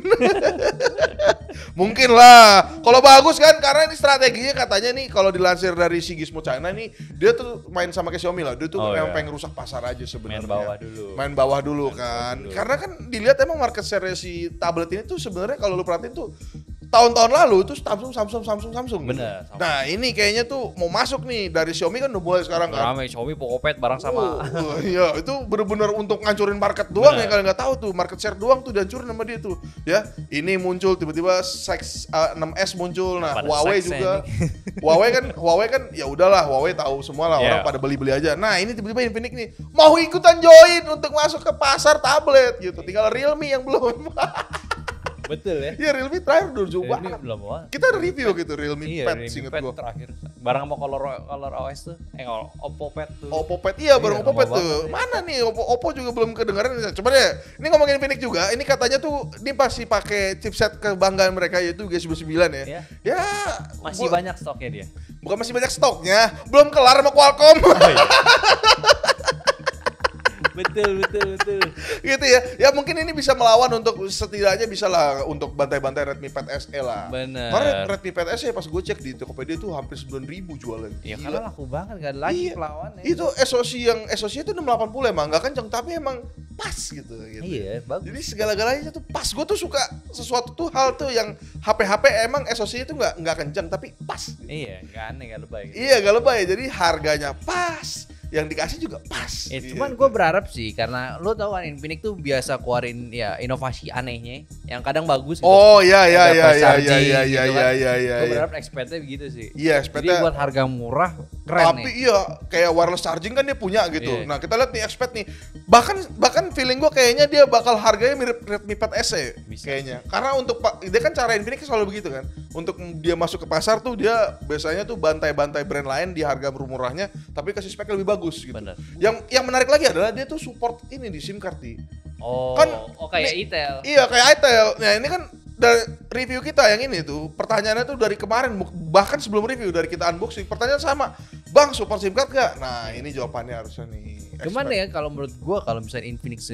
Mungkin lah. Kalau bagus kan karena ini strateginya katanya nih kalau dilansir dari si Gizmo China nih, dia tuh main sama kayak Xiaomi lah. Dia tuh Oh, memang iya. pengen rusak pasar aja sebenarnya. Main bawah dulu. Kan. dulu. Karena kan dilihat emang market share si tablet ini tuh sebenarnya kalau lu perhatiin tuh tahun-tahun lalu itu Samsung. Bener, sama. Nah, ini kayaknya tuh mau masuk nih dari Xiaomi kan udah mulai sekarang kan. Ramai Xiaomi Pokopet bareng sama. Iya, itu bener-bener untuk ngancurin market doang Bener. ya, kalian nggak tahu tuh market share doang tuh dihancurin sama dia tuh. Ya, ini muncul tiba-tiba 6S muncul. Nah, Pada Huawei seksnya juga. Huawei kan ya udahlah, Huawei tahu semua lah, Iya. orang pada beli-beli aja. Nah, ini tiba-tiba Infinix nih mau ikutan join untuk masuk ke pasar tablet gitu. Tinggal Realme yang belum. Betul ya. Ya, Realme terakhir udah jauh Ini banget. belum wah. Kita ada review gitu Realme Iya, Pad Realme singkat Pad gua. terakhir. Bareng sama color OS tuh. Oppo Pad tuh. Oppo Pad, iya bareng Iya, Oppo Pad lama tuh. banget. Mana nih Oppo juga belum kedengaran. Coba deh, ini ngomongin Infinix juga. Ini katanya tuh ini pasti pakai chipset kebanggaan mereka yaitu G99 ya. Iya. Ya, Masih banyak stoknya dia. bukan masih banyak stoknya, belum kelar sama Qualcomm. Oh, iya. Betul. Gitu ya. Ya mungkin ini bisa melawan untuk setidaknya bisa lah untuk bantai-bantai Redmi Pad SE lah. Bener. Karena Redmi Pad SE pas gue cek di Tokopedia itu hampir 9.000 jualan. Ya Gila. karena laku banget, gak ada lagi Iya. pelawannya. Itu SoC itu 680 emang nggak kenceng tapi emang pas gitu. Iya, bagus. Jadi segala-galanya tuh pas. Gue tuh suka sesuatu tuh hal tuh yang HP emang SoC itu nggak kenceng tapi pas. Gitu. Iya, gak aneh, gak lebay. Gitu. Iya gak lebay. Jadi harganya pas. Yang dikasih juga pas. Cuman gue berharap sih karena lo tau kan Infinix tuh biasa keluarin ya inovasi anehnya yang kadang bagus gitu. Oh iya. Gue berharap expect-nya begitu sih. Iya, Jadi expect-nya. buat harga murah keren Tapi nih. iya kayak wireless charging kan dia punya gitu. Iya. Nah kita lihat nih expect nih. Bahkan feeling gue kayaknya dia bakal harganya mirip Redmi Pad SE Bisa. kayaknya. Karena untuk dia kan cara Infinix selalu begitu kan. Untuk dia masuk ke pasar tuh dia biasanya tuh bantai-bantai brand lain di harga murahnya tapi kasih spek lebih bagus gitu. Bener. Yang menarik lagi adalah dia tuh support ini di SIM card di. Oh, Kan kayak nih- Itel. Iya kayak itel. Nah ini kan dari review kita yang ini tuh pertanyaannya tuh dari kemarin bahkan sebelum review dari kita unboxing pertanyaan sama, Bang support SIM card gak? Nah ini jawabannya harusnya nih. Cuman expert. ya kalau menurut gua kalau misalnya Infinix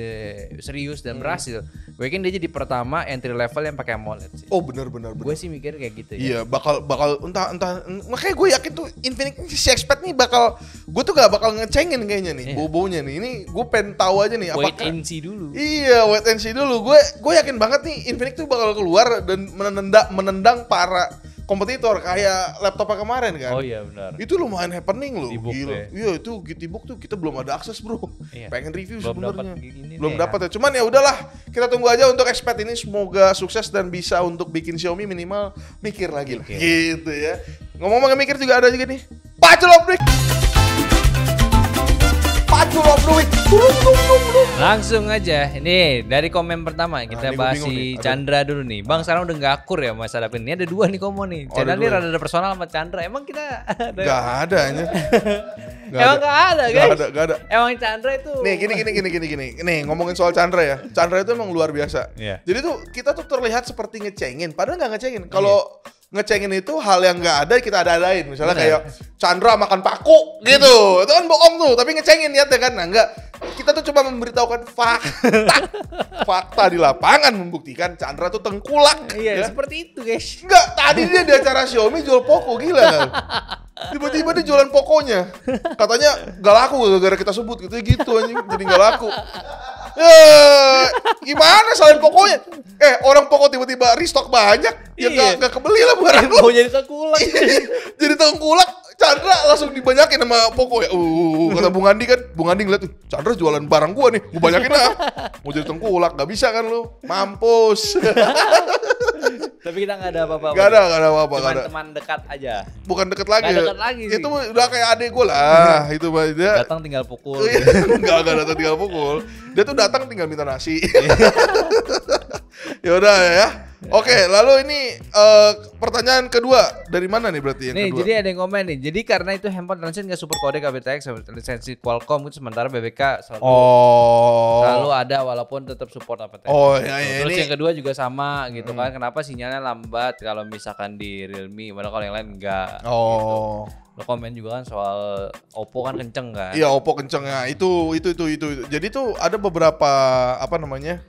serius dan berhasil, gue yakin dia jadi pertama entry level yang pakai AMOLED sih. Oh benar. Gue sih mikir kayak gitu ya. Iya bakal entah makanya gue yakin tuh Infinix si expert nih bakal gue tuh gak bakal ngecengin kayaknya nih Iya. bobonya nih. Ini gue pengen tahu aja nih Wait apakah and see dulu. Iya, wait and see dulu. Gue yakin banget nih Infinix tuh bakal keluar dan menendang para kompetitor kayak laptopnya kemarin kan. Oh iya benar. Itu lumayan happening loh. Gibook Gila. ya. Iya, itu Gibook tuh kita belum ada akses, Bro. Iya. Pengen review Belum sebenarnya. dapat ini Belum nih, dapat ya. Cuman ya udahlah, kita tunggu aja untuk expert ini semoga sukses dan bisa untuk bikin Xiaomi minimal mikir lagi lah. Gitu ya. Ngomong-ngomong mikir juga ada juga nih. Pacul of the Week. Pacul of the Week. Langsung aja, ini dari komen pertama kita ini gua bahas bingung nih. si Aduh. Chandra dulu nih. Bang sekarang udah gak akur ya masalah ini. Ada dua nih komen nih. Oh, Chandra ada ini dua. rada personal sama Chandra. Emang kita ada? Gak ada aja. Emang gak ada guys? Gak ada. Emang Chandra itu. Nih gini. Nih ngomongin soal Chandra ya. Chandra itu emang luar biasa. Iya. Jadi tuh kita tuh terlihat seperti ngecengin, padahal nggak ngecengin. Kalau ngecengin itu hal yang nggak ada kita ada-adain. Misalnya Bener. kayak Chandra makan paku gitu. Itu kan bohong tuh, tapi ngecengin niatnya kan. Nah enggak. Kita tuh coba memberitahukan fakta. Fakta di lapangan membuktikan Chandra tuh tengkulak. Iya ya. seperti itu guys. Enggak, tadi dia di acara Xiaomi jual Poco, gila kan? Tiba-tiba dia jualan Poconya. Katanya gak laku gara-gara kita sebut gitu anjing, jadi gak laku. Gimana selain Poconya? Orang Poco tiba-tiba restock banyak, ya Iya. gak kebeli lah barang lu. Mau jadi tengkulak. Jadi tengkulak, Chandra langsung dibanyakin sama Poco ya. Kata Bung Andi kan, Bung Andi ngeliat, Chandra jualan barang gua nih, gua banyakin lah. Mau jadi tengkulak, gak bisa kan lu, mampus. Tapi kita gak ada apa-apa. Gak ada apa-apa, Cuman gak ada. teman dekat aja. Bukan deket lagi. Nggak ya. deket lagi sih. Itu udah kayak adek gue lah. Itu mah dia. Datang tinggal pukul. Enggak datang tinggal pukul. Dia tuh datang tinggal minta nasi. Ya udah ya. Oke, lalu ini pertanyaan kedua dari mana nih berarti yang Nih, kedua? jadi ada yang komen nih. Jadi karena itu handphone Transsion nggak support kode KBTX, lisensi Qualcomm itu sementara BBK selalu ada walaupun tetap support APTX. Oh, ya, Terus ini yang kedua juga sama gitu kan. Kenapa sinyalnya lambat kalau misalkan di Realme, padahal kalau yang lain enggak. Oh. Lo komen juga kan soal Oppo kan kenceng kan. Iya, Oppo kenceng ya. Itu. Jadi tuh ada beberapa apa namanya?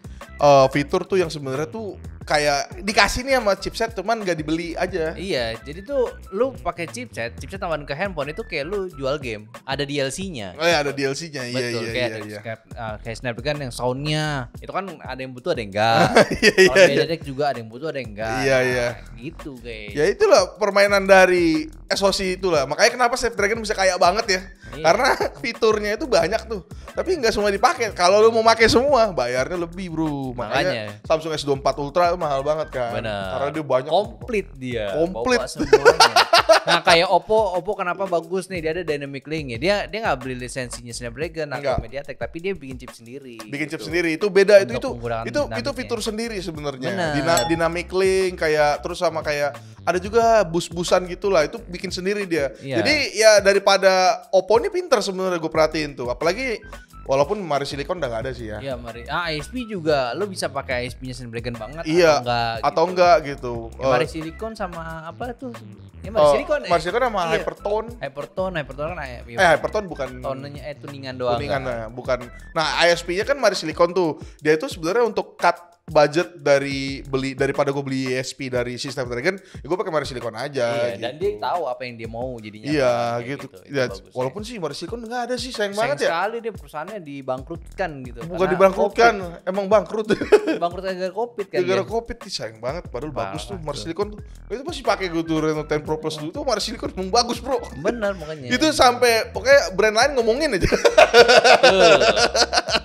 Fitur tuh yang sebenarnya tuh kayak dikasih nih sama chipset cuman nggak dibeli aja. Iya, jadi tuh lu pakai chipset tambahan ke handphone itu kayak lu jual game, ada DLC-nya. Oh ya ada DLC-nya. Betul, Iya. kayak Snapdragon yang soundnya itu kan ada yang butuh ada yang enggak. Iya. Kalau MediaTek juga ada yang butuh ada yang enggak. Iya, Nah, iya. Gitu guys. Ya itulah permainan dari SoC itulah. Makanya kenapa Snapdragon bisa kaya banget ya. Iya. Karena fiturnya itu banyak tuh. Tapi nggak semua dipakai. Kalau lu mau pakai semua, bayarnya lebih, Bro. Makanya Samsung S24 Ultra itu mahal banget kan. Benar. Karena dia banyak. Komplit dia. Komplit. Bawa semuanya. Nah, kayak Oppo kenapa bagus nih? Dia ada dynamic link ya. Dia nggak beli lisensinya Snapdragon Enggak. atau MediaTek, tapi dia bikin chip sendiri. Bikin chip gitu. sendiri itu beda Untuk menggunakan itu dinamiknya. fitur sendiri sebenarnya. Benar. Dynamic link kayak terus sama kayak ada juga bus-busan gitulah itu bikin sendiri dia. Iya. Jadi ya daripada Oppo ini pinter sebenarnya gue perhatiin tuh. Apalagi Walaupun Mari Silicon udah gak ada sih ya. Iya, mari. ISP juga lu bisa pakai ISP-nya Snapdragon banget Iya, atau enggak gitu. gitu. Ya, Mari Silicon sama apa tuh? Ya Mari Silicon. Mari Silicon sama iya. Hypertone. Hypertone kan Hypertone bukan tonenya tuningan doang. tuningan, bukan. Nah, ISP-nya kan Mari Silicon tuh. Dia itu sebenarnya untuk cut budget daripada gue beli ISP dari si Snapdragon, ya gue pakai Mari Silicon aja. Iya, dan dia tahu apa yang dia mau jadinya. Iya, kayak gitu. Ya, walaupun sih Mari Silicon nggak ada sih, sayang sayang banget ya. sekali dia perusahaannya dibangkrutkan gitu. Bukan dibangkrutkan, emang bangkrut. Bangkrut gara-gara Covid kan. Gara-gara Covid sih, sayang banget. Padahal bagus tuh Mari Silicon tuh. Itu masih pakai gue tuh Reno 10 Pro Plus dulu tuh Mari Silicon emang bagus, Bro. Bener makanya. Itu sampai pokoknya brand lain ngomongin aja.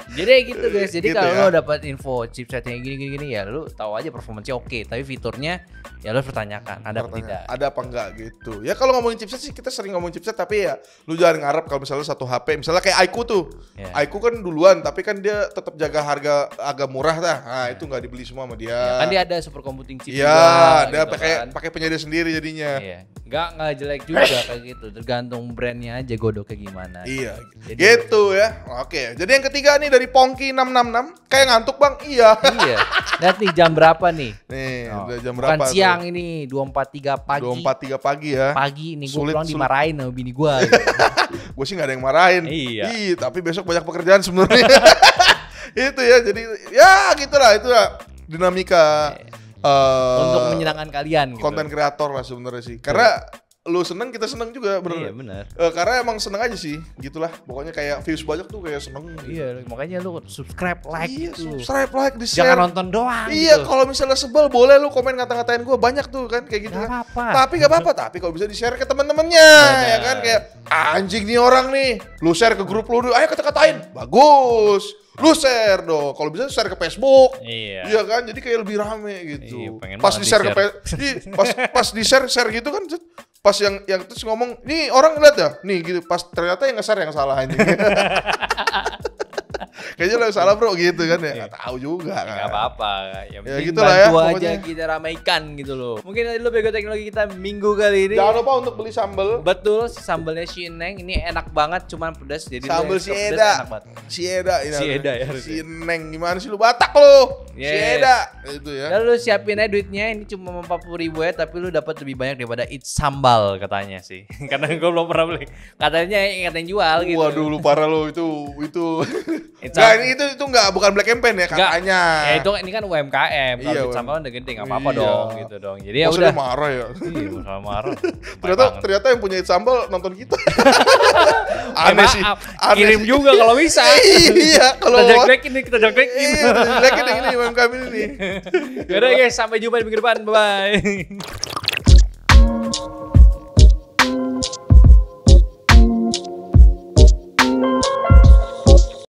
Jadi gitu guys. Jadi Gitu kalau ya. lo dapat info chipsetnya gini ya lu tahu aja performanya oke, tapi fiturnya ya lo harus pertanyakan ada apa tidak. Ada apa enggak gitu. Ya kalau ngomongin chipset sih kita sering ngomongin chipset, tapi ya lu jangan ngarep kalau misalnya satu HP, misalnya kayak iQOO tuh. Ya. iQOO kan duluan, tapi kan dia tetap jaga harga agak murah dah. Nah, itu nggak dibeli semua sama dia. Ya, kan dia ada super computing chip Iya, juga. dia gitu pakai penyedia sendiri jadinya. Iya. Nggak jelek juga kayak gitu. Tergantung brandnya aja godoknya gimana. Iya, Jadi- gitu ya. Oke, jadi yang ketiga nih dari Pongki 666. Kayak ngantuk bang? Iya. Iya. Lihat nih jam berapa nih? Nih, Oh, udah jam bukan berapa? siang ini 2.43 pagi. 2.43 pagi ya. Pagi nih gue Sulit, pulang sulit. dimarahin sama bini gue. Gue sih gak ada yang marahin. Iya. Ih, tapi besok banyak pekerjaan sebenarnya. Itu ya, jadi ya gitulah itu ya dinamika Untuk menyenangkan kalian gitu. konten kreator lah sebenarnya sih. Karena lu seneng, kita seneng juga Iya bener. benar. Karena emang seneng aja sih, gitulah. Pokoknya kayak views banyak tuh kayak seneng. Iya, makanya lu subscribe, like Iya, gitu. subscribe, like, di share. Jangan nonton doang. Iya, gitu. kalau misalnya sebel boleh lu komen ngata-ngatain gue, banyak tuh kan kayak gitu Gak kan. apa-apa. Tapi gak apa-apa, tapi kalau bisa di-share ke teman-temannya ya kan, kayak anjing nih orang nih. Lu share ke grup lu, ayo kata-katain. Bagus. Lu share dong. Kalau bisa share ke Facebook. Iya. Iya kan? Jadi kayak lebih rame gitu. Iya, pengen Pas banget di-share ke pas di-share gitu kan, pas yang terus ngomong, "Nih orang lihat ya." Nih gitu, pas ternyata yang nge-share yang salah anjing. Kayaknya lo yang salah bro gitu kan ya. Nggak tahu juga kan. Gak apa-apa. Yang Ya penting gitu lah ya, bantu aja pokoknya. kita ramaikan gitu loh. Mungkin tadi lo bego teknologi kita minggu kali ini. Jangan lupa untuk beli sambal. Betul, sambelnya Shineng ini enak banget, cuman pedas. Jadi Sambal lo yang si suka pedas Eda. enak banget. Si Eda ini. Si Eda ya harusnya. Si Neng gimana sih lu Batak lu? Si Yes. Eda itu ya. Dan lu siapin aja duitnya, ini cuma 40.000 ya, tapi lu dapat lebih banyak daripada eat sambal katanya sih. Karena gue belum pernah beli. Katanya jual gitu. Waduh lu parah lu itu. Eat Nggak, sambal. ini itu nggak bukan black campaign ya Enggak. katanya. Ya itu ini kan UMKM, kalau Iya, eat sambal kan udah gede, nggak apa-apa Iya. dong gitu dong. Jadi ya Maksudnya udah. marah ya. Iya, masalah marah. Ternyata yang punya Eat Sambal nonton kita. Aneh sih. Aneh Kirim sih. juga kalau bisa. Iya, kalau Kita jelek-jelekin nih, kita jelek-jelekin. Iya, jelek ini UMKM ini. Yaudah guys, sampai jumpa di minggu depan. Bye-bye.